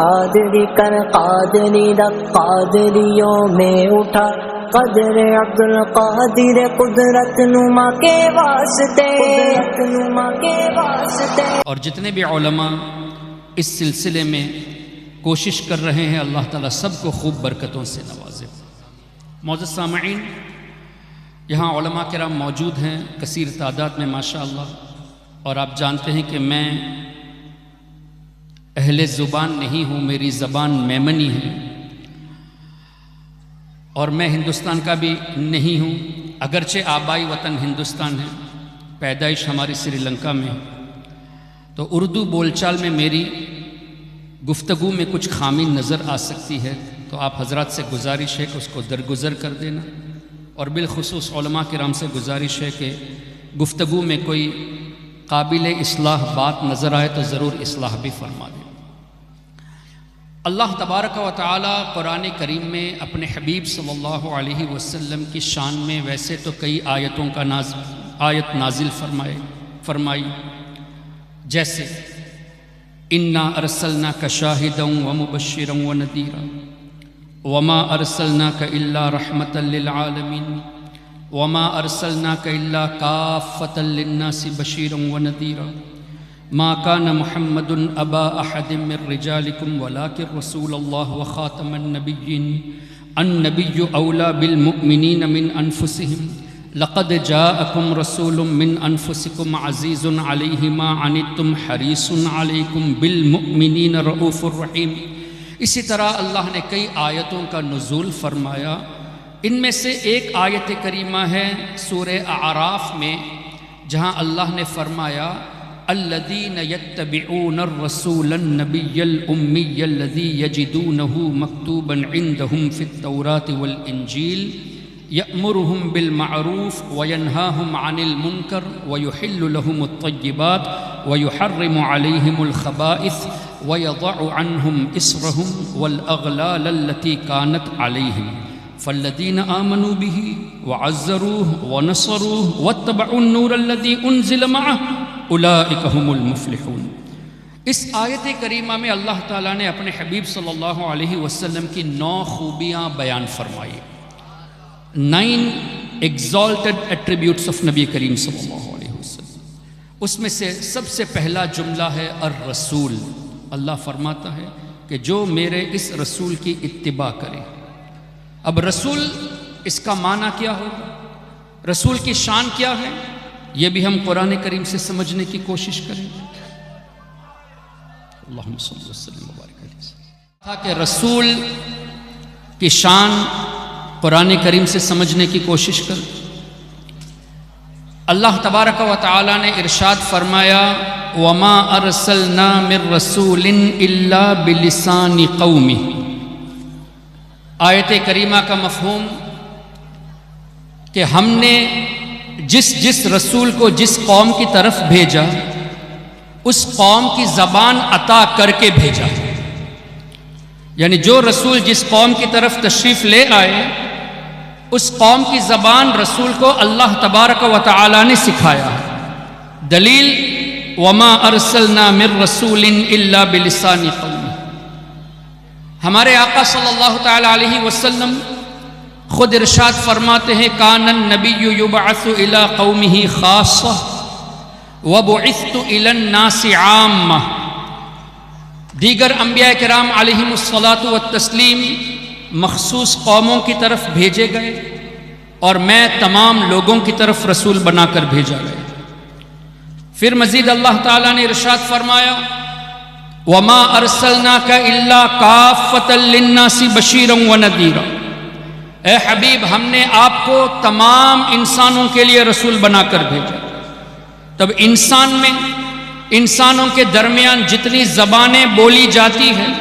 قادری کر قادری رکھ قادریوں میں اٹھا قدر عبد القادر قدرت نما کے واسطے اور جتنے بھی علماء اس سلسلے میں کوشش کر رہے ہیں اللہ تعالیٰ سب کو خوب برکتوں سے نوازے۔ معزز سامعین، یہاں علماء کرام موجود ہیں کثیر تعداد میں ماشاءاللہ، اور آپ جانتے ہیں کہ میں اہل زبان نہیں ہوں، میری زبان میمنی ہے اور میں ہندوستان کا بھی نہیں ہوں، اگرچہ آبائی وطن ہندوستان ہے، پیدائش ہماری سری لنکا میں ہے، تو اردو بول چال میں میری گفتگو میں کچھ خامی نظر آ سکتی ہے، تو آپ حضرات سے گزارش ہے کہ اس کو درگزر کر دینا، اور بالخصوص علماء کرام سے گزارش ہے کہ گفتگو میں کوئی قابل اصلاح بات نظر آئے تو ضرور اصلاح بھی فرما دیں۔ اللہ تبارک و تعالی قرآن کریم میں اپنے حبیب صلی اللہ علیہ وسلم کی شان میں ویسے تو کئی آیتوں کا آیت نازل فرمائی، جیسے انا ارسلناک شاہدا ومبشرا ونذیرا وما ارسلناک الا رحمتا للعالمین وما ارسلناک الا کافتا للناس بشیرا ونذیرا ما كان محمد ابا احد من رجالكم ولكن رسول الله وخاتم النبيين النبي اولى بالمؤمنين من انفسهم لقد جاءكم رسول من انفسكم عزيز عليه ما عنتم حريص عليكم بالمؤمنين رؤوف رحيم۔ اسی طرح اللہ نے کئی آیتوں کا نزول فرمایا، ان میں سے ایک آیت کریمہ ہے سورہ اعراف میں، جہاں اللہ نے فرمایا الذين يتبعون الرسول النبي الأمي الذي يجدونه مكتوبا عندهم في التوراة والإنجيل يأمرهم بالمعروف وينهاهم عن المنكر ويحل لهم الطيبات ويحرم عليهم الخبائث ويضع عنهم إصرهم والأغلال التي كانت عليهم فالذين آمنوا به وعزروه ونصروه واتبعوا النور الذي أنزل معه اولئک هم المفلحون۔ اس آیت کریمہ میں اللہ تعالیٰ نے اپنے حبیب صلی اللہ علیہ وسلم کی 9 خوبیاں بیان فرمائی، 9 ایگزالٹڈ ایٹریبیوٹس آف نبی کریم صلی اللہ علیہ وسلم۔ اس میں سے سب سے پہلا جملہ ہے الرسول۔ اللہ فرماتا ہے کہ جو میرے اس رسول کی اتباع کرے۔ اب رسول اس کا معنی کیا ہوگا، رسول کی شان کیا ہے، یہ بھی ہم قرآن کریم سے سمجھنے کی کوشش کریں۔ اللہم صلی وسلم وبارک علیہ وسلم تھا کہ رسول کی شان قرآن کریم سے سمجھنے کی کوشش کریں۔ اللہ تبارک و تعالی نے ارشاد فرمایا وما ارسلنا من رسول الا بلسان قومہ۔ آیت کریمہ کا مفہوم کہ ہم نے جس رسول کو جس قوم کی طرف بھیجا اس قوم کی زبان عطا کر کے بھیجا، یعنی جو رسول جس قوم کی طرف تشریف لے آئے اس قوم کی زبان رسول کو اللہ تبارک و تعالی نے سکھایا۔ دلیل وما ارسلنا من رسول الا بلسان قومہ۔ ہمارے آقا صلی اللہ تعالی علیہ وسلم خود ارشاد فرماتے ہیں کان النبی یبعث الی قومہ خاصہ وبعثت الی الناس عامہ۔ دیگر انبیاء کرام علیہم الصلاۃ والتسلیم مخصوص قوموں کی طرف بھیجے گئے اور میں تمام لوگوں کی طرف رسول بنا کر بھیجا گیا۔ پھر مزید اللہ تعالیٰ نے ارشاد فرمایا وما ارسلناک الا کافۃ للناس بشیرا ونذیرا۔ اے حبیب ہم نے آپ کو تمام انسانوں کے لیے رسول بنا کر بھیجا۔ تب انسانوں کے درمیان جتنی زبانیں بولی جاتی ہیں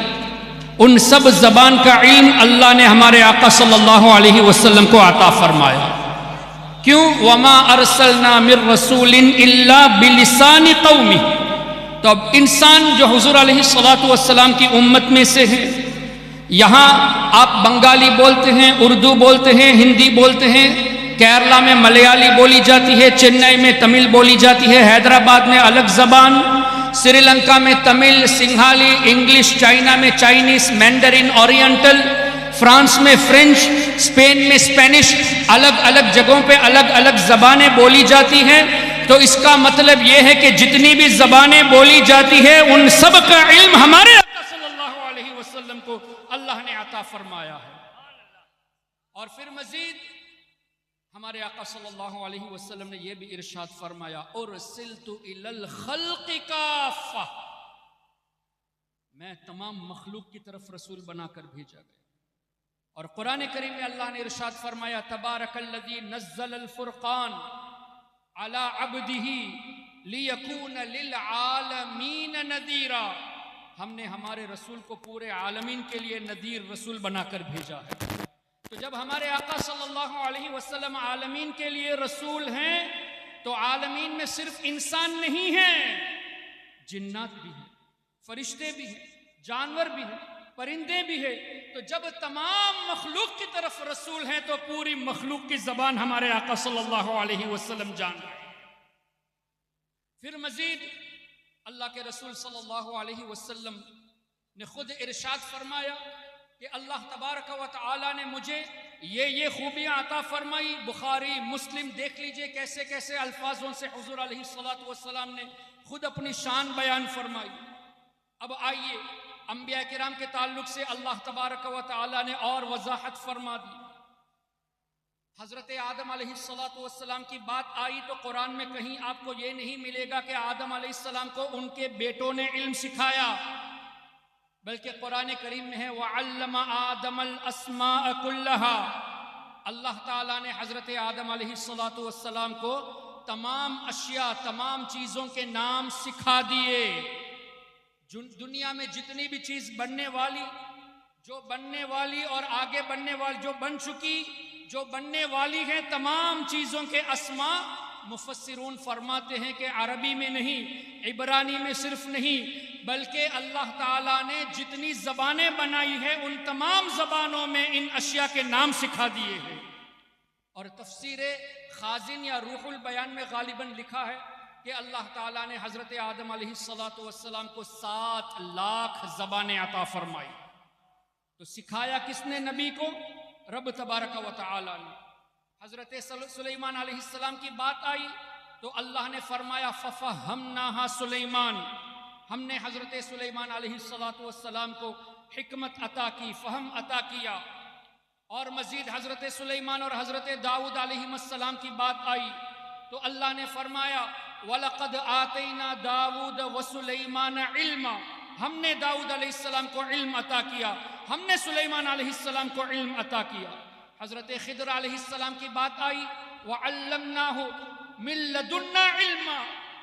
ان سب زبان کا علم اللہ نے ہمارے آقا صلی اللہ علیہ وسلم کو عطا فرمایا۔ کیوں؟ وما ارسلنا من رسول الا بلسان قومہ۔ تو اب انسان جو حضور علیہ الصلوۃ والسلام کی امت میں سے ہے، یہاں آپ بنگالی بولتے ہیں، اردو بولتے ہیں، ہندی بولتے ہیں، کیرلا میں ملیالی بولی جاتی ہے، چنئی میں تمل بولی جاتی ہے، حیدرآباد میں الگ زبان، سری لنکا میں تمل، سنگھالی، انگلش، چائنا میں چائنیز، مینڈرن، اورینٹل، فرانس میں فرینچ، اسپین میں اسپینش، الگ الگ جگہوں پہ الگ الگ زبانیں بولی جاتی ہیں. تو اس کا مطلب یہ ہے کہ جتنی بھی زبانیں بولی جاتی ہے ان سب کا علم ہمارے آقا صلی اللہ علیہ وسلم کو اللہ نے عطا فرمایا ہے. اور پھر مزید ہمارے آقا صلی اللہ علیہ وسلم نے یہ بھی ارشاد فرمایا ارسلت الی الخلق کافہ، میں تمام مخلوق کی طرف رسول بنا کر بھیجا گیا. اور قرآن کریم میں اللہ نے ارشاد فرمایا تبارک الذی نزل الفرقان علی عبدہ لیکون للعالمین نذیرا، ہم نے ہمارے رسول کو پورے عالمین کے لیے نذیر رسول بنا کر بھیجا ہے. تو جب ہمارے آقا صلی اللہ علیہ وسلم عالمین کے لیے رسول ہیں تو عالمین میں صرف انسان نہیں ہیں، جنات بھی ہیں، فرشتے بھی ہیں، جانور بھی ہیں، پرندے بھی ہیں. تو جب تمام مخلوق کی طرف رسول ہیں تو پوری مخلوق کی زبان ہمارے آقا صلی اللہ علیہ وسلم جان رہے ہیں. پھر مزید اللہ کے رسول صلی اللہ علیہ وسلم نے خود ارشاد فرمایا کہ اللہ تبارک و تعالی نے مجھے یہ خوبیاں عطا فرمائی. بخاری مسلم دیکھ لیجئے کیسے کیسے الفاظوں سے حضور علیہ الصلوۃ نے خود اپنی شان بیان فرمائی. اب آئیے انبیاء کرام کے تعلق سے اللہ تبارک و تعالی نے اور وضاحت فرما دی. حضرت آدم علیہ السلام کی بات آئی تو قرآن میں کہیں آپ کو یہ نہیں ملے گا کہ آدم علیہ السلام کو ان کے بیٹوں نے علم سکھایا، بلکہ قرآن کریم میں ہے وَعَلَّمَ آدَمَ الْأَسْمَاءَ كُلَّهَا، اللہ تعالیٰ نے حضرت آدم علیہ السلام کو تمام اشیاء، تمام چیزوں کے نام سکھا دیے. دنیا میں جتنی بھی چیز بننے والی، جو بننے والی اور آگے بننے والی، جو بن چکی، جو بننے والی ہے، تمام چیزوں کے اسماء مفسرون فرماتے ہیں کہ عربی میں نہیں، عبرانی میں صرف نہیں، بلکہ اللہ تعالیٰ نے جتنی زبانیں بنائی ہے ان تمام زبانوں میں ان اشیاء کے نام سکھا دیے ہیں. اور تفسیر خازن یا روح البیان میں غالباً لکھا ہے کہ اللہ تعالیٰ نے حضرت آدم علیہ السلام کو 7 لاکھ زبانیں عطا فرمائی. تو سکھایا کس نے نبی کو؟ رب تبارک و تعالیٰ نے. حضرت سلیمان علیہ السلام کی بات آئی تو اللہ نے فرمایا فَفَهَّمْنَاهَا سلیمان، ہم نے حضرت سلیمان علیہ السلام کو حکمت عطا کی، فہم عطا کیا. اور مزید حضرت سلیمان اور حضرت داؤد علیہ السلام کی بات آئی تو اللہ نے فرمایا وَلَقَدْ آتَيْنَا دَاوُودَ وَسُلَيْمَانَ عِلْمًا، ہم نے داؤد علیہ السلام کو علم عطا کیا، ہم نے سلیمان علیہ السلام کو علم عطا کیا. حضرت خضر علیہ السلام کی بات آئی وَعَلَّمْنَاهُ مِن لَّدُنَّا عِلْمًا،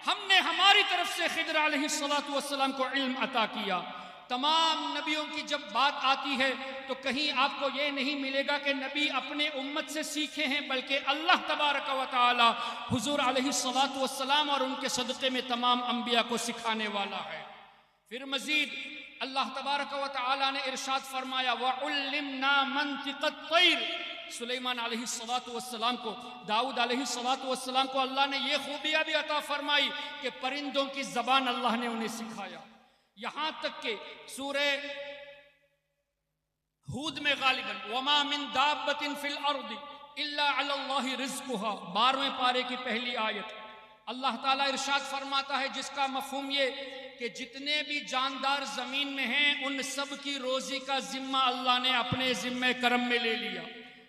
ہم نے ہماری طرف سے خضر علیہ السلام کو علم عطا کیا. تمام نبیوں کی جب بات آتی ہے تو کہیں آپ کو یہ نہیں ملے گا کہ نبی اپنے امت سے سیکھے ہیں، بلکہ اللہ تبارک و تعالی حضور علیہ السلام اور ان کے صدقے میں تمام انبیاء کو سکھانے والا ہے. پھر مزید اللہ تبارک و تعالی نے ارشاد فرمایا وَعُلِّمْنَا مَنْطِقَ الطَّيْرِ، سلیمان علیہ السلام کو، داؤد علیہ السلام کو اللہ نے یہ خوبیاں بھی عطا فرمائی کہ پرندوں کی زبان اللہ نے انہیں سکھایا. یہاں تک کہ سورہ ہود میں غالباً وَمَا مِن دَابَّةٍ فِي الْأَرْضِ إِلَّا عَلَى اللَّهِ رِزْقُهَا، 12ویں پارے کی پہلی آیت. اللہ تعالیٰ ارشاد فرماتا ہے جس کا مفہوم یہ کہ جتنے بھی جاندار زمین میں ہیں ان سب کی روزی کا ذمہ اللہ نے اپنے ذمہ کرم میں لے لیا،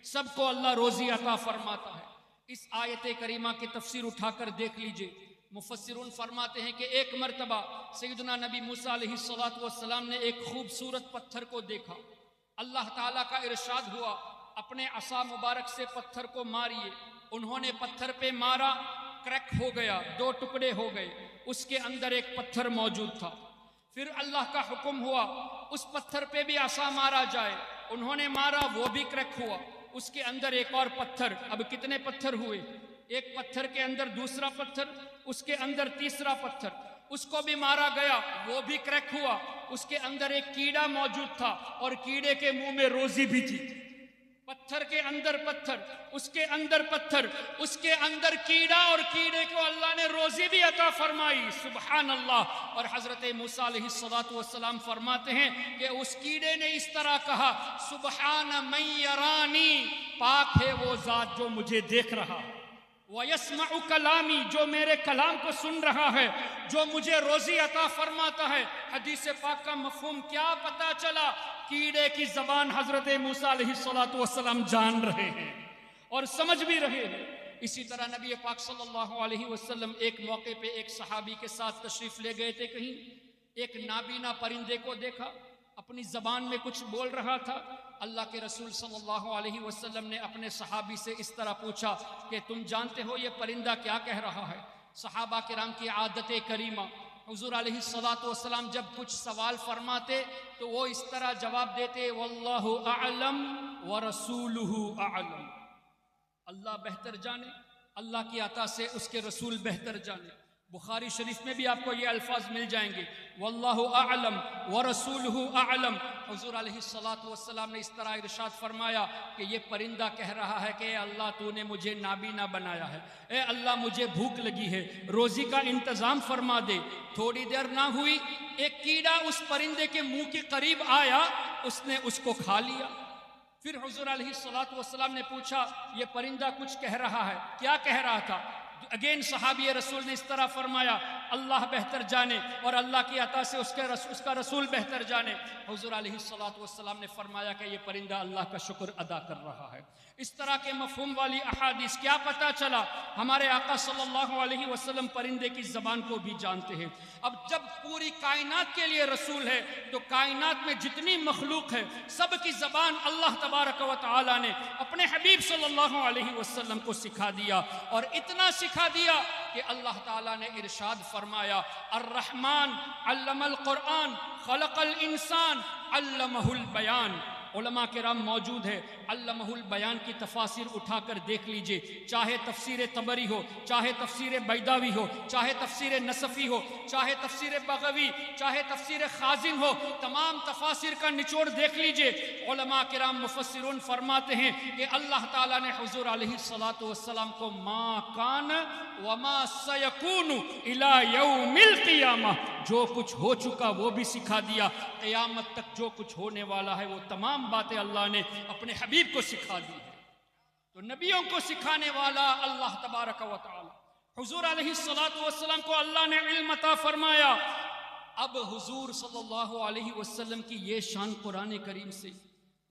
سب کو اللہ روزی عطا فرماتا ہے. اس آیت کریمہ کی تفسیر اٹھا کر دیکھ لیجئے. مفسرون فرماتے ہیں کہ ایک مرتبہ سیدنا نبی موسیٰ علیہ السلام نے ایک خوبصورت پتھر کو دیکھا. اللہ تعالیٰ کا ارشاد ہوا اپنے عصا مبارک سے پتھر کو ماریے. انہوں نے پتھر پہ مارا، کریک ہو گیا، 2 ٹکڑے ہو گئے، اس کے اندر ایک پتھر موجود تھا. پھر اللہ کا حکم ہوا اس پتھر پہ بھی عصا مارا جائے. انہوں نے مارا، وہ بھی کریک ہوا، اس کے اندر ایک اور پتھر. اب کتنے پتھر ہوئے؟ ایک پتھر کے اندر دوسرا پتھر، اس کے اندر تیسرا پتھر. اس کو بھی مارا گیا، وہ بھی کریک ہوا. اس کے اندر ایک کیڑا موجود تھا اور کیڑے کے منہ میں روزی بھی تھی. پتھر کے اندر پتھر، اس کے اندر پتھر، اس کے اندر کیڑا، اور کیڑے کو اللہ نے روزی بھی عطا فرمائی، سبحان اللہ۔ اور حضرت موسیٰ علیہ السلام فرماتے ہیں کہ اس کیڑے نے اس طرح کہا، سبحان من یرانی، پاک ہے وہ ذات جو مجھے دیکھ رہا، وَيَسْمَعُ کلامی، جو میرے کلام کو سن رہا ہے، جو مجھے روزی عطا فرماتا ہے۔ حدیث پاک کا مفہوم کیا پتا چلا؟ کیڑے کی زبان حضرت موسیٰ علیہ السلام جان رہے ہیں اور سمجھ بھی رہے ہیں۔ اسی طرح نبی پاک صلی اللہ علیہ وسلم ایک موقع پہ ایک صحابی کے ساتھ تشریف لے گئے تھے، کہیں ایک نابینا پرندے کو دیکھا، اپنی زبان میں کچھ بول رہا تھا۔ اللہ کے رسول صلی اللہ علیہ وسلم نے اپنے صحابی سے اس طرح پوچھا کہ تم جانتے ہو یہ پرندہ کیا کہہ رہا ہے؟ صحابہ کرام کی عادت کریمہ، حضور علیہ السلام جب کچھ سوال فرماتے تو وہ اس طرح جواب دیتے، واللہ اعلم ورسولہ اعلم، اللہ بہتر جانے، اللہ کی عطا سے اس کے رسول بہتر جانے۔ بخاری شریف میں بھی آپ کو یہ الفاظ مل جائیں گے، واللہ اعلم ورسولہ اعلم۔ حضور علیہ السلام نے اس طرح ارشاد فرمایا کہ یہ پرندہ کہہ رہا ہے کہ اے اللہ تو نے مجھے نابینا بنایا ہے، اے اللہ مجھے بھوک لگی ہے، روزی کا انتظام فرما دے۔ تھوڑی دیر نہ ہوئی، ایک کیڑا اس پرندے کے منہ کے قریب آیا، اس نے اس کو کھا لیا۔ پھر حضور علیہ السلام نے پوچھا یہ پرندہ کچھ کہہ رہا ہے، کیا کہہ رہا تھا؟ اگین صحابی رسول نے اس طرح فرمایا، اللہ بہتر جانے اور اللہ کی عطا سے اس کا رسول بہتر جانے۔ حضور علیہ السلام نے فرمایا کہ یہ پرندہ اللہ کا شکر ادا کر رہا ہے۔ اس طرح کے مفہوم والی احادیث کیا پتا چلا؟ ہمارے آقا صلی اللہ علیہ وسلم پرندے کی زبان کو بھی جانتے ہیں۔ اب جب پوری کائنات کے لیے رسول ہے تو کائنات میں جتنی مخلوق ہے سب کی زبان اللہ تبارک و تعالی نے اپنے حبیب صلی اللہ علیہ وسلم کو سکھا دیا، اور اتنا سکھا دیا کہ اللہ تعالیٰ نے ارشاد فرمایا، الرحمن علم القرآن خلق الانسان علمہ البیان۔ علماء کرام موجود ہے، علمہ البیان کی تفاسیر اٹھا کر دیکھ لیجئے، چاہے تفسیر طبری ہو، چاہے تفسیر بیضاوی ہو، چاہے تفسیر نصفی ہو، چاہے تفسیر بغوی، چاہے تفسیر خازن ہو، تمام تفاسیر کا نچوڑ دیکھ لیجئے۔ علماء کرام مفسرون فرماتے ہیں کہ اللہ تعالیٰ نے حضور علیہ السلام کو ما کان وما سیکون الی یوم القیامہ، جو کچھ ہو چکا وہ بھی سکھا دیا، قیامت تک جو کچھ ہونے والا ہے وہ تمام باتیں اللہ نے اپنے حبیب کو سکھا دی ہے۔ تو نبیوں کو سکھانے والا اللہ تبارک و تعالی، حضور علیہ السلام کو اللہ نے علم عطا فرمایا۔ اب حضور صلی اللہ علیہ وسلم کی یہ شان قرآن کریم سے،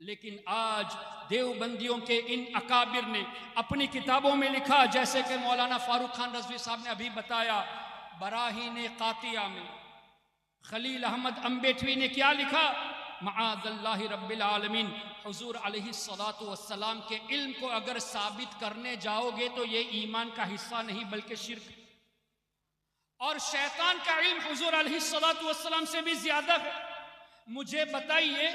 لیکن آج دیوبندیوں کے ان اکابر نے اپنی کتابوں میں لکھا، جیسے کہ مولانا فاروق خان رضوی صاحب نے ابھی بتایا، براہین قاطعہ میں خلیل احمد امبیٹوی نے کیا لکھا؟ معاذ اللہ رب العالمین، حضور علیہ السلام کے علم کو اگر ثابت کرنے جاؤ گے تو یہ ایمان کا حصہ نہیں بلکہ شرک، اور شیطان کا علم حضور علیہ السلام سے بھی زیادہ ہے۔ مجھے بتائیے،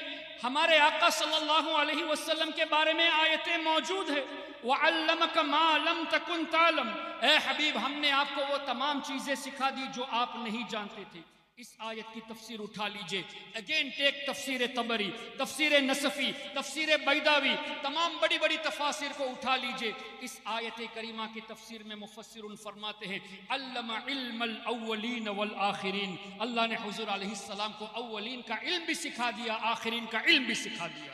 ہمارے آقا صلی اللہ علیہ وسلم کے بارے میں آیتیں موجود ہیں، وَعَلَّمَكَ مَا لَمْ تَكُنْ تَعْلَمْ، اے حبیب ہم نے آپ کو وہ تمام چیزیں سکھا دی جو آپ نہیں جانتے تھے۔ اس آیت کی تفسیر اٹھا لیجئے، اگین ٹیک تفسیر طبری، تفسیر نصفی، تفسیر بیضاوی، تمام بڑی بڑی تفاسیر کو اٹھا لیجئے۔ اس آیت کریمہ کی تفسیر میں مفسرون فرماتے ہیں، علم علم الاولین والآخرین، اللہ نے حضور علیہ السلام کو اولین کا علم بھی سکھا دیا، آخرین کا علم بھی سکھا دیا۔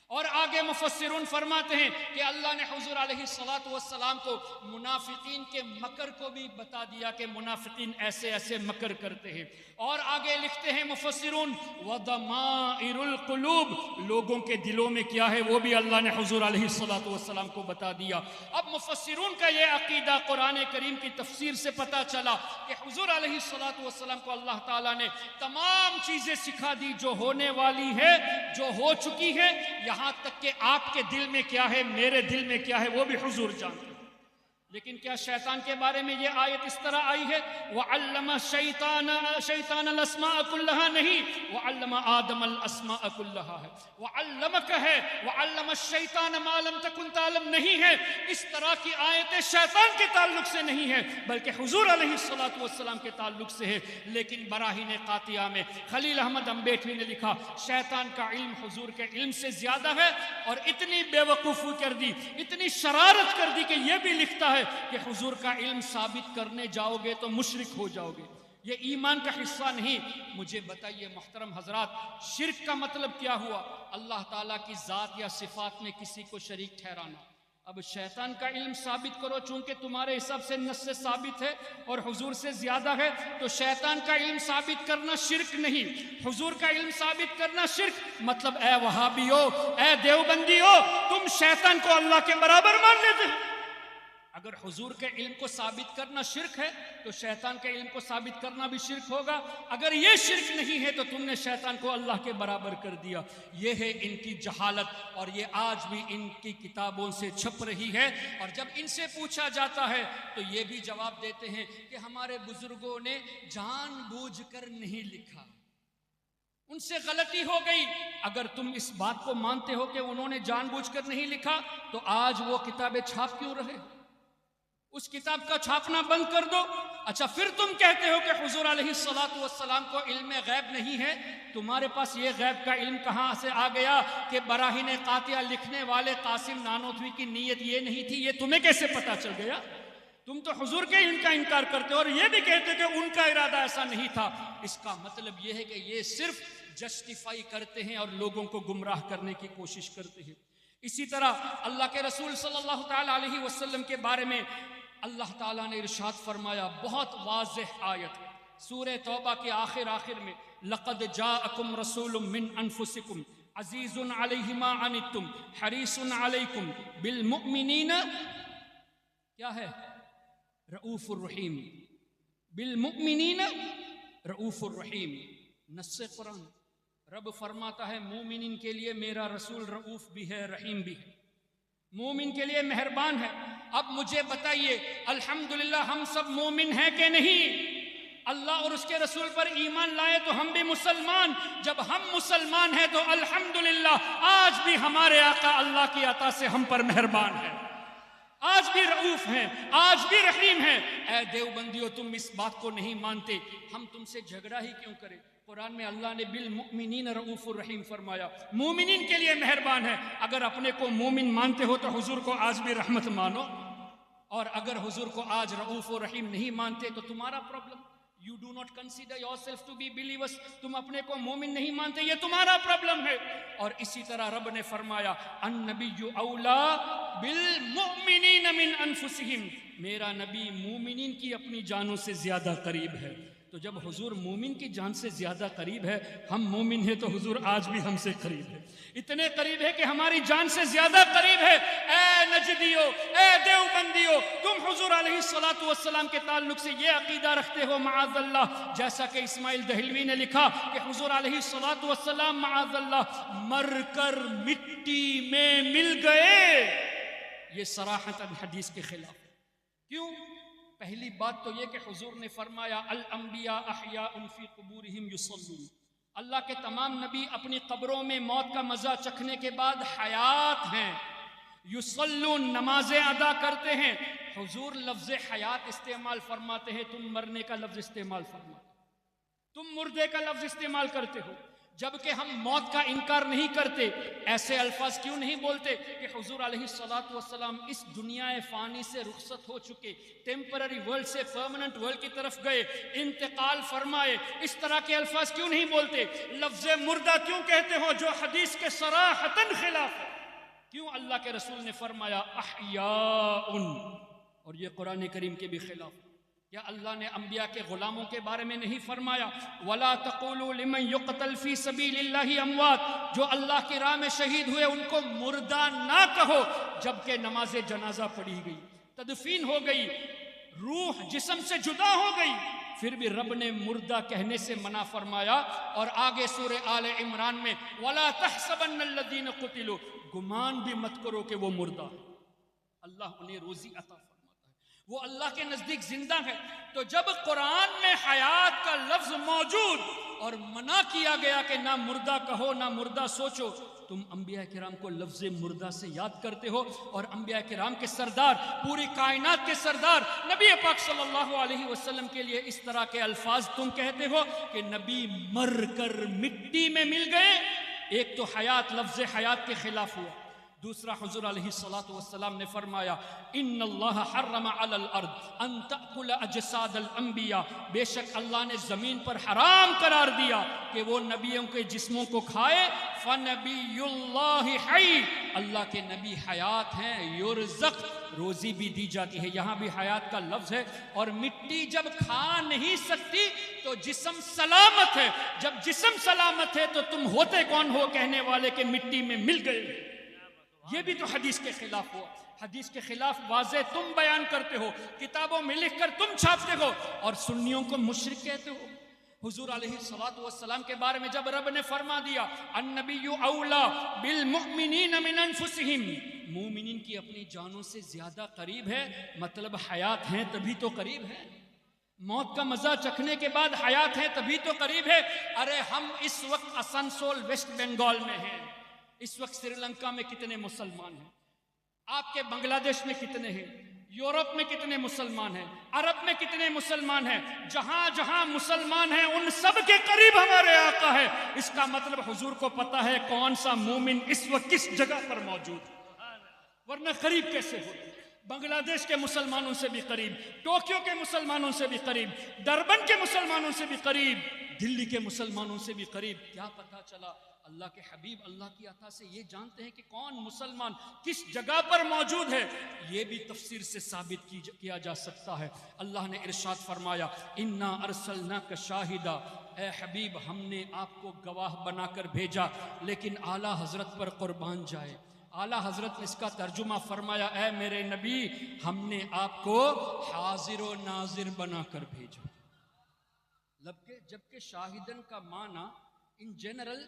اور آگے مفسرون فرماتے ہیں کہ اللہ نے حضور علیہ السلام کو منافقین کے مکر کو بھی بتا دیا کہ منافقین ایسے ایسے مکر کرتے ہیں۔ اور آگے لکھتے ہیں مفسرون، وَضَمَائِرُ الْقُلُوبِ، لوگوں کے دلوں میں کیا ہے وہ بھی اللہ نے حضور علیہ السلام کو بتا دیا۔ اب مفسرون کا یہ عقیدہ قرآن کریم کی تفسیر سے پتا چلا کہ حضور علیہ السلام کو اللہ تعالیٰ نے تمام چیزیں سکھا دی جو ہونے والی ہے، جو ہو چکی ہے، یہاں تک کہ آپ کے دل میں کیا ہے، میرے دل میں کیا ہے وہ بھی حضور جانتے ہیں۔ لیکن کیا شیطان کے بارے میں یہ آیت اس طرح آئی ہے وَعَلَّمَ شیطان الاسماء کلہا؟ نہیں، وَعَلَّمَ آدم الاسماء کلہا ہے، وَعَلَّمَكَ ہے، وَعَلَّمَ الشیطان ما لم تکن تعلم نہیں ہے۔ اس طرح کی آیتیں شیطان کے تعلق سے نہیں ہے بلکہ حضور علیہ السلام کے تعلق سے ہے۔ لیکن براہین قاطعہ میں خلیل احمد امبیٹوی نے لکھا شیطان کا علم حضور کے علم سے زیادہ ہے، اور اتنی بے وقوفی کر دی، اتنی شرارت کر دی کہ یہ بھی لکھتا ہے کہ حضور کا علم ثابت کرنے جاؤ گے تو مشرک ہو جاؤ گے، یہ ایمان کا حصہ نہیں۔ مجھے بتائیے محترم حضرات، شرک کا مطلب کیا ہوا؟ اللہ تعالیٰ کی ذات یا صفات میں کسی کو شریک ٹھہرانا۔ اب شیطان کا علم ثابت کرو، چونکہ تمہارے حساب سے نص سے ثابت ہے اور حضور سے زیادہ ہے، تو شیطان کا علم ثابت کرنا شرک نہیں، حضور کا علم ثابت کرنا شرک۔ مطلب اے وہابیو، اے دیوبندیو، تم شیطان کو اللہ کے برابر مان لیتے ہو۔ اگر حضور کے علم کو ثابت کرنا شرک ہے تو شیطان کے علم کو ثابت کرنا بھی شرک ہوگا۔ اگر یہ شرک نہیں ہے تو تم نے شیطان کو اللہ کے برابر کر دیا۔ یہ ہے ان کی جہالت، اور یہ آج بھی ان کی کتابوں سے چھپ رہی ہے۔ اور جب ان سے پوچھا جاتا ہے تو یہ بھی جواب دیتے ہیں کہ ہمارے بزرگوں نے جان بوجھ کر نہیں لکھا، ان سے غلطی ہو گئی۔ اگر تم اس بات کو مانتے ہو کہ انہوں نے جان بوجھ کر نہیں لکھا تو آج وہ کتابیں چھاپ کیوں رہے؟ اس کتاب کا چھاپنا بند کر دو۔ اچھا، پھر تم کہتے ہو کہ حضور علیہ السلام کو علم غیب نہیں ہے۔ تمہارے پاس یہ غیب کا علم کہاں سے آ گیا کہ براہین قاطعہ لکھنے والے قاسم نانوتوی کی نیت یہ نہیں تھی؟ یہ تمہیں کیسے پتا چل گیا؟ تم تو حضور کے علم کا انکار کرتے ہو اور یہ بھی کہتے کہ ان کا ارادہ ایسا نہیں تھا۔ اس کا مطلب یہ ہے کہ یہ صرف جسٹیفائی کرتے ہیں اور لوگوں کو گمراہ کرنے کی کوشش کرتے ہیں۔ اسی طرح اللہ کے رسول صلی اللہ تعالیٰ علیہ وسلم کے بارے میں اللہ تعالیٰ نے ارشاد فرمایا، بہت واضح آیت سورہ توبہ کے آخر میں، لَقَدْ جَاءَكُمْ رَسُولٌ مِّنْ أَنفُسِكُمْ عَزِيزٌ عَلَيْهِ مَا عَنِتُّمْ حَرِيصٌ عَلَيْكُمْ بِالْمُؤْمِنِينَ کیا ہے؟ رؤوف الرحیم، بالمؤمنین رؤوف الرحیم۔ نص قرآن، رب فرماتا ہے مومنین کے لیے میرا رسول رؤوف بھی ہے، رحیم بھی ہے، مومن کے لیے مہربان ہے۔ اب مجھے بتائیے، الحمدللہ ہم سب مومن ہیں کہ نہیں؟ اللہ اور اس کے رسول پر ایمان لائے تو ہم بھی مسلمان۔ جب ہم مسلمان ہیں تو الحمدللہ آج بھی ہمارے آقا اللہ کی عطا سے ہم پر مہربان ہیں، آج بھی رؤوف ہیں، آج بھی رحیم ہیں۔ اے دیوبندیو، تم اس بات کو نہیں مانتے، ہم تم سے جھگڑا ہی کیوں کریں؟ قرآن میں اللہ نے بالمؤمنین رؤوف الرحیم فرمایا، مومنین کے لیے مہربان ہے۔ اگر اپنے کو مومن مانتے ہو تو حضور کو آج بھی رحمت مانو، اور اگر حضور کو آج رؤوف و رحیم نہیں مانتے تو تمہارا problem. You do not consider yourself to be believers، تم اپنے کو مومن نہیں مانتے، یہ تمہارا پرابلم ہے۔ اور اسی طرح رب نے فرمایا، النبی اولا بالمؤمنین من انفسہم، میرا نبی مومنین کی اپنی جانوں سے زیادہ قریب ہے۔ تو جب حضور مومن کی جان سے زیادہ قریب ہے، ہم مومن ہیں، تو حضور آج بھی ہم سے قریب ہے، اتنے قریب ہے کہ ہماری جان سے زیادہ قریب ہے۔ اے نجدیو، اے دیوبندیو، تم حضور علیہ السلام کے تعلق سے یہ عقیدہ رکھتے ہو معاذ اللہ، جیسا کہ اسماعیل دہلوی نے لکھا کہ حضور علیہ السلام معاذ اللہ مر کر مٹی میں مل گئے۔ یہ صراحتاً حدیث کے خلاف ہے۔ کیوں؟ پہلی بات تو یہ کہ حضور نے فرمایا الانبیاء احیاء فی قبورہم یصلون، اللہ کے تمام نبی اپنی قبروں میں موت کا مزہ چکھنے کے بعد حیات ہیں، یصلون نمازیں ادا کرتے ہیں۔ حضور لفظ حیات استعمال فرماتے ہیں، تم مرنے کا لفظ استعمال فرماتے ہو، تم مردے کا لفظ استعمال کرتے ہو، جبکہ ہم موت کا انکار نہیں کرتے۔ ایسے الفاظ کیوں نہیں بولتے کہ حضور علیہ السلام اس دنیا فانی سے رخصت ہو چکے، ٹیمپرری ورلڈ سے پرماننٹ ورلڈ کی طرف گئے، انتقال فرمائے؟ اس طرح کے الفاظ کیوں نہیں بولتے؟ لفظ مردہ کیوں کہتے ہو جو حدیث کے صراحتاً خلاف ہے؟ کیوں اللہ کے رسول نے فرمایا احیاء، اور یہ قرآن کریم کے بھی خلاف؟ کیا اللہ نے انبیاء کے غلاموں کے بارے میں نہیں فرمایا وَلَا تَقُولُوا لِمَنْ يُقْتَلْ فِي سَبِيلِ اللَّهِ أَمْوَاتٌ، جو اللہ کی راہ میں شہید ہوئے ان کو مردہ نہ کہو، جبکہ نماز جنازہ پڑھی گئی، تدفین ہو گئی، روح جسم سے جدا ہو گئی، پھر بھی رب نے مردہ کہنے سے منع فرمایا۔ اور آگے سورہ آل عمران میں وَلَا تَحْسَبَنَّ الَّذِينَ قُتِلُوا، گمان بھی مت کرو کہ وہ مردہ، اللہ انہیں روزی عطا فرماتا ہے۔ وہ اللہ کے نزدیک زندہ ہے. تو جب قرآن میں حیات کا لفظ موجود اور منع کیا گیا کہ نہ مردہ کہو نہ مردہ سوچو، تم انبیاء کرام کو لفظ مردہ سے یاد کرتے ہو، اور انبیاء کرام کے سردار، پوری کائنات کے سردار نبی پاک صلی اللہ علیہ وسلم کے لیے اس طرح کے الفاظ تم کہتے ہو کہ نبی مر کر مٹی میں مل گئے. ایک تو حیات، لفظ حیات کے خلاف ہوا. دوسرا، حضور علیہ الصلوۃ والسلام نے فرمایا ان اللہ حرم علی الارض ان تأکل اجساد الانبیاء، بے شک اللہ نے زمین پر حرام قرار دیا کہ وہ نبیوں کے جسموں کو کھائے. فنبی اللہ حی، اللہ کے نبی حیات ہیں، یرزق، روزی بھی دی جاتی ہے. یہاں بھی حیات کا لفظ ہے. اور مٹی جب کھا نہیں سکتی تو جسم سلامت ہے. جب جسم سلامت ہے تو تم ہوتے کون ہو کہنے والے کہ مٹی میں مل گئے. یہ بھی تو حدیث کے خلاف ہوا. حدیث کے خلاف واضح تم بیان کرتے ہو، کتابوں میں لکھ کر تم چھاپتے ہو، اور سنیوں کو مشرک کہتے ہو. حضور علیہ الصلوۃ والسلام کے بارے میں جب رب نے فرما دیا النبی اولا بالمؤمنین من انفسہم، مومنین کی اپنی جانوں سے زیادہ قریب ہے، مطلب حیات ہیں تبھی تو قریب ہے. موت کا مزہ چکھنے کے بعد حیات ہیں تبھی تو قریب ہے. ارے ہم اس وقت آسنسول ویسٹ بنگال میں ہیں، اس وقت سری لنکا میں کتنے مسلمان ہیں، آپ کے بنگلہ دیش میں کتنے ہیں، یورپ میں کتنے مسلمان ہیں، عرب میں کتنے مسلمان ہیں. جہاں جہاں مسلمان ہیں ان سب کے قریب ہمارے آقا ہے. اس کا مطلب حضور کو پتا ہے کون سا مومن اس وقت کس جگہ پر موجود ہے، ورنہ قریب کیسے ہو. بنگلہ دیش کے مسلمانوں سے بھی قریب، ٹوکیو کے مسلمانوں سے بھی قریب، ڈربن کے مسلمانوں سے بھی قریب، دلی کے مسلمانوں سے بھی قریب. کیا پتا چلا؟ اللہ کے حبیب اللہ کی عطا سے یہ جانتے ہیں کہ کون مسلمان کس جگہ پر موجود ہے. یہ بھی تفسیر سے ثابت کیا جا سکتا ہے. اللہ نے ارشاد فرمایا انا ارسلناک شاہدا، اے حبیب ہم نے آپ کو گواہ بنا کر بھیجا. لیکن اعلیٰ حضرت پر قربان جائے، اعلیٰ حضرت نے اس کا ترجمہ فرمایا اے میرے نبی ہم نے آپ کو حاضر و ناظر بنا کر بھیجا. جبکہ شاہدن کا معنی ان جنرل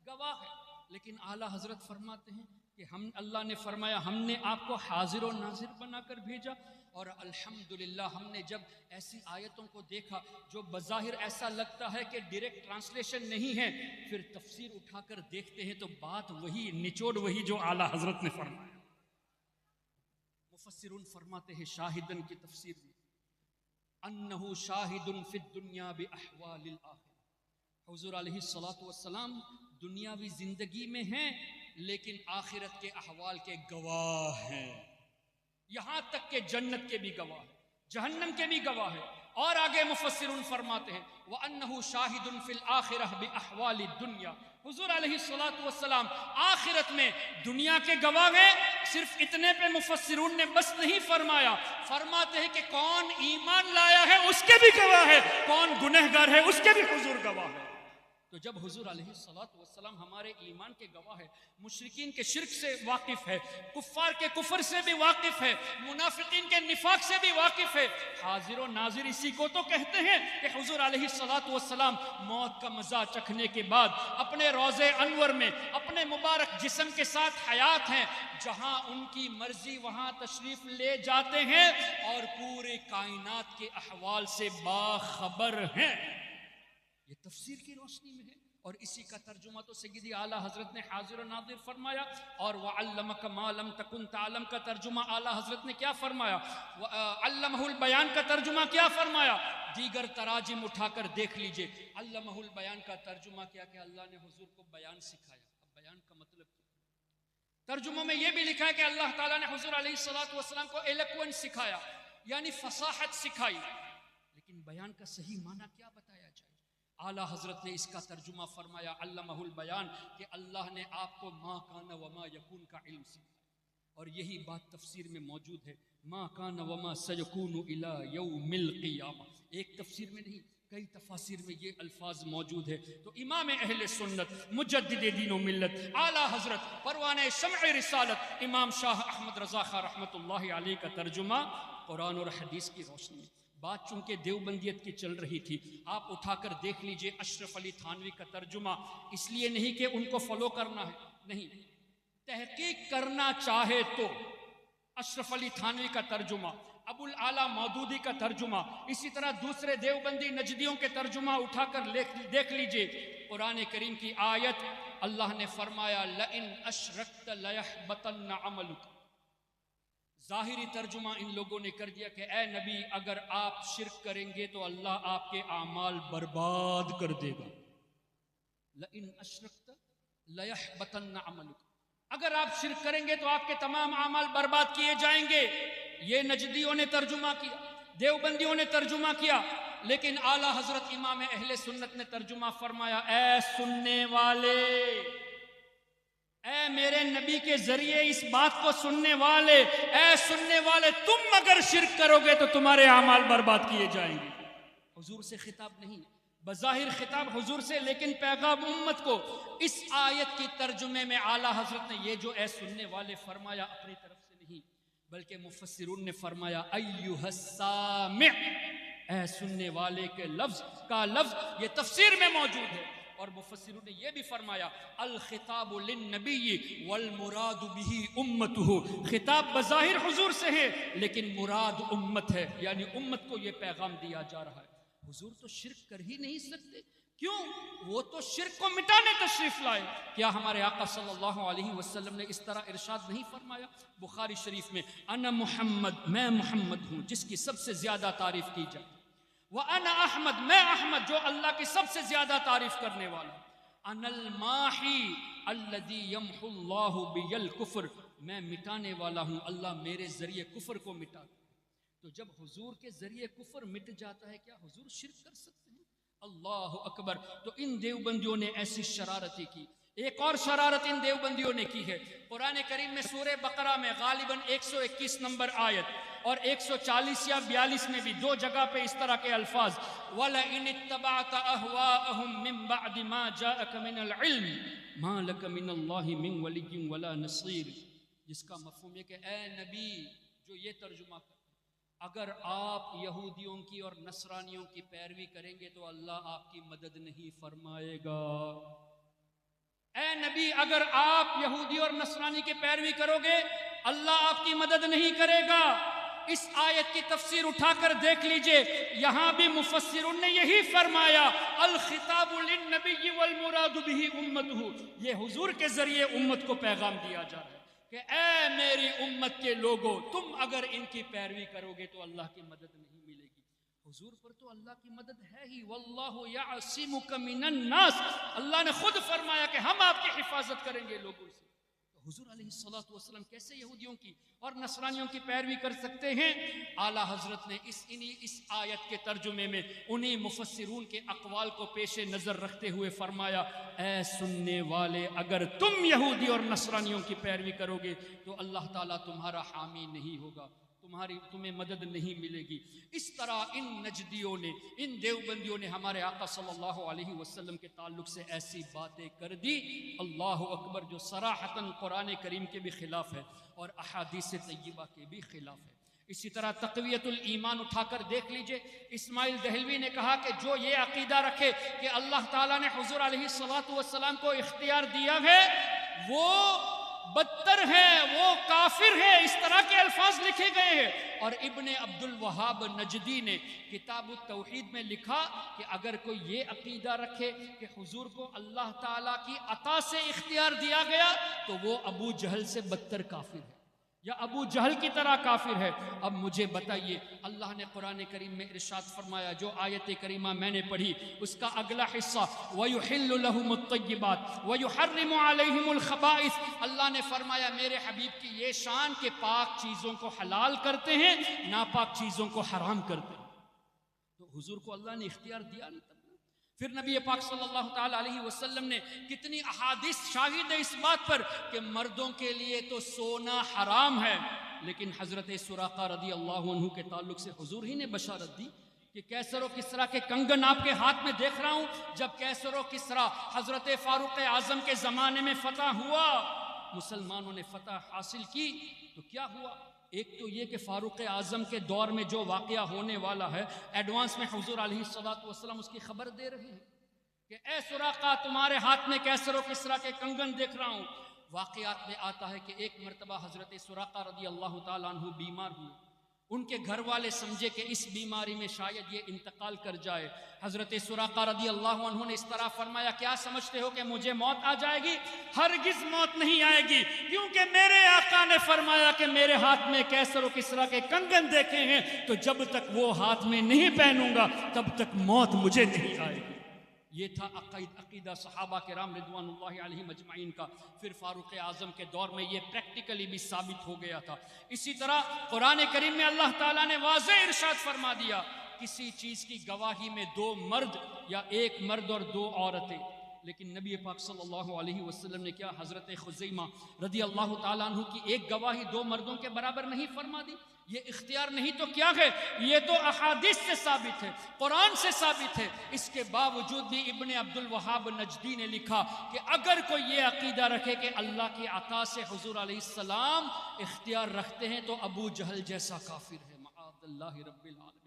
گواہ ہے، لیکن اعلیٰ حضرت فرماتے ہیں کہ اللہ نے فرمایا ہم نے آپ کو حاضر و ناظر بنا کر بھیجا. اور الحمدللہ ہم نے جب ایسی آیتوں کو دیکھا جو بظاہر ایسا لگتا ہے کہ ڈائریکٹ ٹرانسلیشن نہیں ہے، پھر تفسیر اٹھا کر دیکھتے ہیں تو بات وہی، نچوڑ وہی جو اعلیٰ حضرت نے فرمایا. مفسرون فرماتے ہیں شاہدن کی تفسیر میں انہو شاہد فی الدنیا باحوال الآخرہ. حضور علیہ الصلوۃ والسلام دنیاوی زندگی میں ہیں لیکن آخرت کے احوال کے گواہ ہیں. یہاں تک کہ جنت کے بھی گواہ، جہنم کے بھی گواہ ہے. اور آگے مفسرون فرماتے ہیں وَأَنَّهُ شَاهِدٌ فِي الْآخِرَةِ بِأَحْوَالِ الدُّنْيَا. حضور علیہ الصلوۃ والسلام آخرت میں دنیا کے گواہ ہیں. صرف اتنے پہ مفسرون نے بس نہیں فرمایا، فرماتے ہیں کہ کون ایمان لایا ہے اس کے بھی گواہ ہے، کون گنہگار ہے اس کے بھی حضور گواہ ہے. تو جب حضور علیہ الصلوۃ والسلام ہمارے ایمان کے گواہ ہے، مشرکین کے شرک سے واقف ہے، کفار کے کفر سے بھی واقف ہے، منافقین کے نفاق سے بھی واقف ہے، حاضر و ناظر اسی کو تو کہتے ہیں کہ حضور علیہ الصلوۃ والسلام موت کا مزہ چکھنے کے بعد اپنے روضے انور میں اپنے مبارک جسم کے ساتھ حیات ہیں. جہاں ان کی مرضی وہاں تشریف لے جاتے ہیں اور پورے کائنات کے احوال سے باخبر ہیں. یہ تفسیر کی روشنی میں ہے. اور اسی کا ترجمہ تو سیدی اعلیٰ حضرت نے حاضر و ناظر فرمایا. اور وَعَلَّمَكَ مَا لَمْ تَكُنْ تَعْلَمْ کا ترجمہ اعلیٰ حضرت نے کیا فرمایا؟ عَلَّمَهُ الْبَيَانَ کا ترجمہ کیا فرمایا؟ دیگر تراجم اٹھا کر دیکھ لیجئے. عَلَّمَهُ الْبَيَانَ کا ترجمہ کیا کہ اللہ نے حضور کو بیان سکھایا. اب بیان کا مطلب کیا؟ ترجموں میں یہ بھی لکھا ہے کہ اللہ تعالیٰ نے حضور علیہ الصلوۃ والسلام کو ایلوکوینس سکھایا، یعنی فصاحت سکھائی. لیکن بیان کا صحیح معنی کیا بتایا جائے؟ اعلیٰ حضرت نے اس کا ترجمہ فرمایا علمہ البیان کہ اللہ نے آپ کو ما کان وما یکون کا علم سکھایا. اور یہی بات تفسیر میں موجود ہے ما کان وما سیکون الی یوم القیامہ. ایک تفسیر میں نہیں کئی تفاسیر میں یہ الفاظ موجود ہے. تو امام اہل سنت مجدد دین و ملت اعلیٰ حضرت پروانہ شمع رسالت امام شاہ احمد رضا خاں رحمۃ اللہ علیہ کا ترجمہ قرآن اور حدیث کی روشنی میں. بات چونکہ دیوبندیت کی چل رہی تھی، آپ اٹھا کر دیکھ لیجئے اشرف علی تھانوی کا ترجمہ. اس لیے نہیں کہ ان کو فالو کرنا ہے، نہیں، تحقیق کرنا چاہے تو اشرف علی تھانوی کا ترجمہ ابو الاعلیٰ مودودی کا ترجمہ، اسی طرح دوسرے دیوبندی نجدیوں کے ترجمہ اٹھا کر دیکھ لیجئے۔ قرآن کریم کی آیت اللہ نے فرمایا لئن اشرکت لیحبطن عملک، ظاہری ترجمہ ان لوگوں نے کر دیا کہ اے نبی اگر آپ شرک کریں گے تو اللہ آپ کے اعمال برباد کر دے گا۔ لئن اشرکت لیحبطن عملک، اگر آپ شرک کریں گے تو آپ کے تمام اعمال برباد کیے جائیں گے۔ یہ نجدیوں نے ترجمہ کیا، دیوبندیوں نے ترجمہ کیا، لیکن اعلیٰ حضرت امام اہل سنت نے ترجمہ فرمایا اے سننے والے، اے میرے نبی کے ذریعے اس بات کو سننے والے، اے سننے والے، تم اگر شرک کرو گے تو تمہارے اعمال برباد کیے جائیں گے۔ حضور سے خطاب نہیں، بظاہر خطاب حضور سے، لیکن پیغام امت کو۔ اس آیت کی ترجمے میں اعلیٰ حضرت نے یہ جو اے سننے والے فرمایا اپنی طرف سے نہیں، بلکہ مفسرون نے فرمایا ایھا السامع، اے سننے والے کے لفظ یہ تفسیر میں موجود ہے۔ اور مفسرون نے یہ بھی فرمایا الخطاب للنبی والمراد به امته، خطاب بظاہر حضور سے ہے لیکن مراد امت ہے، یعنی امت کو یہ پیغام دیا جا رہا ہے۔ حضور تو شرک کر ہی نہیں سکتے، کیوں؟ وہ تو شرک کو مٹانے تشریف لائے۔ کیا ہمارے آقا صلی اللہ علیہ وسلم نے اس طرح ارشاد نہیں فرمایا؟ بخاری شریف میں انا محمد، میں محمد ہوں جس کی سب سے زیادہ تعریف کی جائے، وَأَنَا أَحْمَدْ، میں احمد جو اللہ کی سب سے زیادہ تعریف کرنے والا، أَنَا الْمَاحِي الَّذِي يَمْحُ اللَّهُ بِيَ الْكُفْرِ، میں مٹانے والا ہوں، اللہ میرے ذریعے کفر کو مٹاتا ہے۔ تو جب حضور کے ذریعے کفر مٹ جاتا ہے، کیا حضور شرک کر سکتے ہیں؟ اللہ اکبر۔ تو ان دیوبندیوں نے ایسی شرارتیں کی۔ ایک اور شرارت ان دیوبندیوں نے کی ہے، قرآن کریم میں سورہ بقرہ میں غالباً 121 نمبر آیت اور 140 یا 42 میں بھی دو جگہ پہ اس طرح کے الفاظ وَلَئِنِ اتَّبَعْتَ أَهْوَاءَهُمْ مِنْ بَعْدِ مَا جَاءَكَ مِنَ الْعِلْمِ مَا لَكَ مِنَ اللَّهِ مِنْ وَلِيٍّ وَلَا نَصِيرٍ، جس کا مفہوم ہے کہ اے نبی جو یہ ترجمہ کرتے اگر آپ یہودیوں کی اور نصرانیوں کی پیروی کریں گے تو اللہ آپ کی مدد نہیں فرمائے گا۔ اے نبی اگر آپ یہودی اور نصرانی کی پیروی کرو گے اللہ آپ کی مدد نہیں کرے گا۔ اس آیت کی تفسیر اٹھا کر دیکھ لیجئے، یہاں بھی مفسرون نے یہی فرمایا الخطاب للنبی والمراد به امته، یہ حضور کے ذریعے امت کو پیغام دیا جا رہا ہے کہ اے میری امت کے لوگوں، تم اگر ان کی پیروی کرو گے تو اللہ کی مدد نہیں ملے گی۔ حضور پر تو اللہ کی مدد ہے ہی، واللہ یعصمک من الناس، اللہ نے خود فرمایا کہ ہم آپ کی حفاظت کریں گے لوگوں سے۔ تو حضور علیہ السلام کیسے یہودیوں کی اور نصرانیوں کی پیروی کر سکتے ہیں؟ اعلیٰ حضرت نے اس آیت کے ترجمے میں انہی مفسرون کے اقوال کو پیش نظر رکھتے ہوئے فرمایا اے سننے والے اگر تم یہودی اور نصرانیوں کی پیروی کرو گے تو اللہ تعالیٰ تمہارا حامی نہیں ہوگا، تمہیں مدد نہیں ملے گی۔ اس طرح ان نجدیوں نے، ان دیوبندیوں نے ہمارے آقا صلی اللہ علیہ وسلم کے تعلق سے ایسی باتیں کر دی، اللہ اکبر، جو صراحتاً قرآن کریم کے بھی خلاف ہے اور احادیث طیبہ کے بھی خلاف ہے۔ اسی طرح تقویت الایمان اٹھا کر دیکھ لیجئے، اسماعیل دہلوی نے کہا کہ جو یہ عقیدہ رکھے کہ اللہ تعالیٰ نے حضور علیہ السلام کو اختیار دیا ہے وہ بدتر ہے، وہ کافر ہے، اس طرح کے الفاظ لکھے گئے ہیں۔ اور ابن عبد الوہاب نجدی نے کتاب التوحید میں لکھا کہ اگر کوئی یہ عقیدہ رکھے کہ حضور کو اللہ تعالیٰ کی عطا سے اختیار دیا گیا تو وہ ابو جہل سے بدتر کافر ہے یا ابو جہل کی طرح کافر ہے۔ اب مجھے بتائیے، اللہ نے قرآن کریم میں ارشاد فرمایا، جو آیت کریمہ میں نے پڑھی اس کا اگلا حصہ وَيُحِلُّ لَهُمُ الطَّيِّبَاتِ وَيُحَرِّمُ عَلَيْهِمُ الْخَبَائِثِ، اللہ نے فرمایا میرے حبیب کی یہ شان کہ پاک چیزوں کو حلال کرتے ہیں، ناپاک چیزوں کو حرام کرتے ہیں۔ تو حضور کو اللہ نے اختیار دیا نہیں تب۔ پھر نبی پاک صلی اللہ تعالیٰ علیہ وسلم نے کتنی احادیث شاہد ہے اس بات پر کہ مردوں کے لیے تو سونا حرام ہے، لیکن حضرت سراقہ رضی اللہ عنہ کے تعلق سے حضور ہی نے بشارت دی کہ کیسر و کسریٰ کے کنگن آپ کے ہاتھ میں دیکھ رہا ہوں۔ جب کیسر و کسریٰ حضرت فاروق اعظم کے زمانے میں فتح ہوا، مسلمانوں نے فتح حاصل کی، تو کیا ہوا؟ ایک تو یہ کہ فاروق اعظم کے دور میں جو واقعہ ہونے والا ہے ایڈوانس میں حضور علیہ السلام اس کی خبر دے رہے ہیں کہ اے سراقہ تمہارے ہاتھ میں کیسر و کسریٰ کے کنگن دیکھ رہا ہوں۔ واقعات میں آتا ہے کہ ایک مرتبہ حضرت سراقہ رضی اللہ تعالیٰ عنہ بیمار ہوئے، ان کے گھر والے سمجھے کہ اس بیماری میں شاید یہ انتقال کر جائے. حضرت سراقہ رضی اللہ عنہ نے اس طرح فرمایا کیا سمجھتے ہو کہ مجھے موت آ جائے گی؟ ہرگز موت نہیں آئے گی، کیونکہ میرے آقا نے فرمایا کہ میرے ہاتھ میں کیسر و کسریٰ کے کنگن دیکھے ہیں، تو جب تک وہ ہاتھ میں نہیں پہنوں گا تب تک موت مجھے نہیں آئے گی. یہ تھا عقیدہ صحابہ کرام رضوان اللہ علیہم اجمعین کا. پھر فاروق اعظم کے دور میں یہ پریکٹیکلی بھی ثابت ہو گیا تھا. اسی طرح قرآن کریم میں اللہ تعالیٰ نے واضح ارشاد فرما دیا کسی چیز کی گواہی میں 2 مرد یا 1 مرد اور 2 عورتیں. لیکن نبی پاک صلی اللہ علیہ وسلم نے کیا حضرت خزیمہ رضی اللہ تعالیٰ عنہ کی ایک گواہی 2 مردوں کے برابر نہیں فرما دی؟ یہ اختیار نہیں تو کیا ہے؟ یہ تو احادیث سے ثابت ہے، قرآن سے ثابت ہے. اس کے باوجود بھی ابن عبد الوہاب نجدی نے لکھا کہ اگر کوئی یہ عقیدہ رکھے کہ اللہ کی عطا سے حضور علیہ السلام اختیار رکھتے ہیں تو ابو جہل جیسا کافر ہے. معاذ اللہ رب العالمین.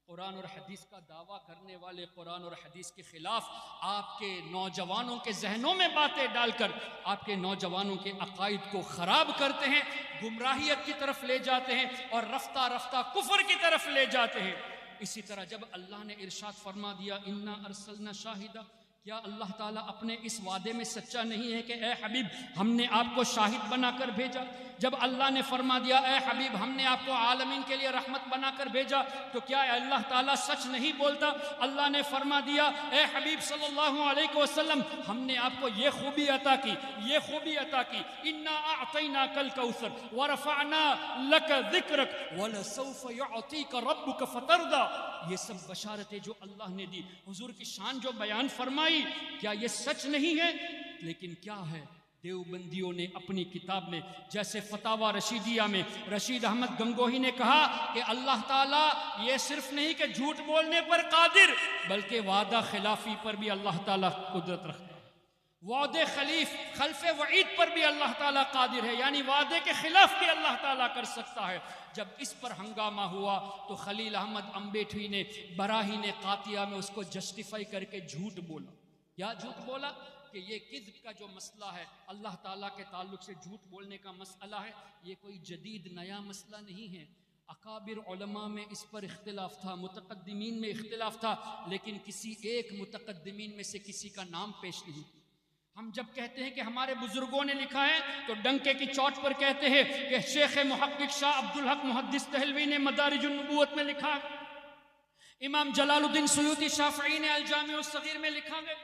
قرآن اور حدیث کا دعویٰ کرنے والے قرآن اور حدیث کے خلاف آپ کے نوجوانوں کے ذہنوں میں باتیں ڈال کر آپ کے نوجوانوں کے عقائد کو خراب کرتے ہیں، گمراہیت کی طرف لے جاتے ہیں اور رفتہ رفتہ کفر کی طرف لے جاتے ہیں. اسی طرح جب اللہ نے ارشاد فرما دیا انا ارسلنا شاہدہ، کیا اللہ تعالیٰ اپنے اس وعدے میں سچا نہیں ہے کہ اے حبیب ہم نے آپ کو شاہد بنا کر بھیجا؟ جب اللہ نے فرما دیا اے حبیب ہم نے آپ کو عالمین کے لیے رحمت بنا کر بھیجا، تو کیا اللہ تعالیٰ سچ نہیں بولتا؟ اللہ نے فرما دیا اے حبیب صلی اللہ علیہ وسلم ہم نے آپ کو یہ خوبی عطا کی، یہ خوبی عطا کی، انا اعطیناک الکوثر ورفعنا لک ذکرک ولسوف یعطیک ربک فترضی. یہ سب بشارتیں جو اللہ نے دی، حضور کی شان جو بیان فرمائی، کیا یہ سچ نہیں ہے؟ لیکن کیا ہے، دیوبندیوں نے اپنی کتاب میں جیسے فتاوی رشیدیہ میں رشید احمد گنگوہی نے کہا کہ اللہ تعالیٰ یہ صرف نہیں کہ جھوٹ بولنے پر قادر بلکہ وعدہ خلافی پر بھی اللہ تعالیٰ قدرت رکھتا ہے. وعدے خلف وعید پر بھی اللہ تعالیٰ قادر ہے، یعنی وعدے کے خلاف بھی اللہ تعالیٰ کر سکتا ہے. جب اس پر ہنگامہ ہوا تو خلیل احمد امبیٹھی نے براہین قاطعہ میں اس کو جسٹیفائی کر کے جھوٹ بولا. کیا جھوٹ بولا؟ کہ یہ کذب کا جو مسئلہ ہے، اللہ تعالیٰ کے تعلق سے جھوٹ بولنے کا مسئلہ ہے، یہ کوئی جدید نیا مسئلہ نہیں ہے. اکابر علماء میں اس پر اختلاف تھا، متقدمین میں اختلاف تھا، لیکن کسی ایک متقدمین میں سے کسی کا نام پیش نہیں. ہم جب کہتے ہیں کہ ہمارے بزرگوں نے لکھا ہے تو ڈنکے کی چوٹ پر کہتے ہیں کہ شیخ محقق شاہ عبدالحق محدث دہلوی نے مدارج النبوت میں لکھا، امام جلال الدین سیوطی شافعی نے الجامع الصغیر میں لکھا ہے،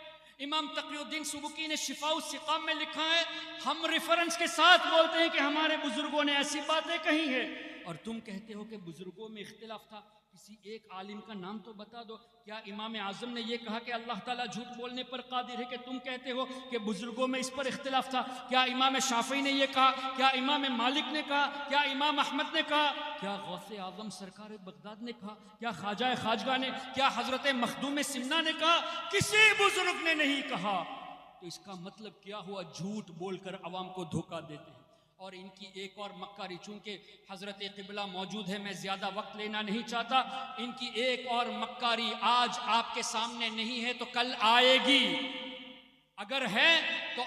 امام تقی الدین سبکی نے شفاء السقام میں لکھا ہے. ہم ریفرنس کے ساتھ بولتے ہیں کہ ہمارے بزرگوں نے ایسی باتیں کہی ہیں، اور تم کہتے ہو کہ بزرگوں میں اختلاف تھا. کسی ایک عالم کا نام تو بتا دو. کیا امام اعظم نے یہ کہا کہ اللہ تعالیٰ جھوٹ بولنے پر قادر ہے کہ تم کہتے ہو کہ بزرگوں میں اس پر اختلاف تھا؟ کیا امام شافعی نے یہ کہا؟ کیا امام مالک نے کہا؟ کیا امام احمد نے کہا؟ کیا غوث اعظم سرکار بغداد نے کہا؟ کیا خواجہ خواجگاہ نے؟ کیا حضرت مخدوم سمنا نے کہا؟ کسی بزرگ نے نہیں کہا. تو اس کا مطلب کیا ہوا؟ جھوٹ بول کر عوام کو دھوکہ دیتے ہیں. اور ان کی ایک اور مکاری، چونکہ حضرت قبلہ موجود ہے میں زیادہ وقت لینا نہیں چاہتا، ان کی ایک اور مکاری آج آپ کے سامنے نہیں ہے تو کل آئے گی. اگر ہے تو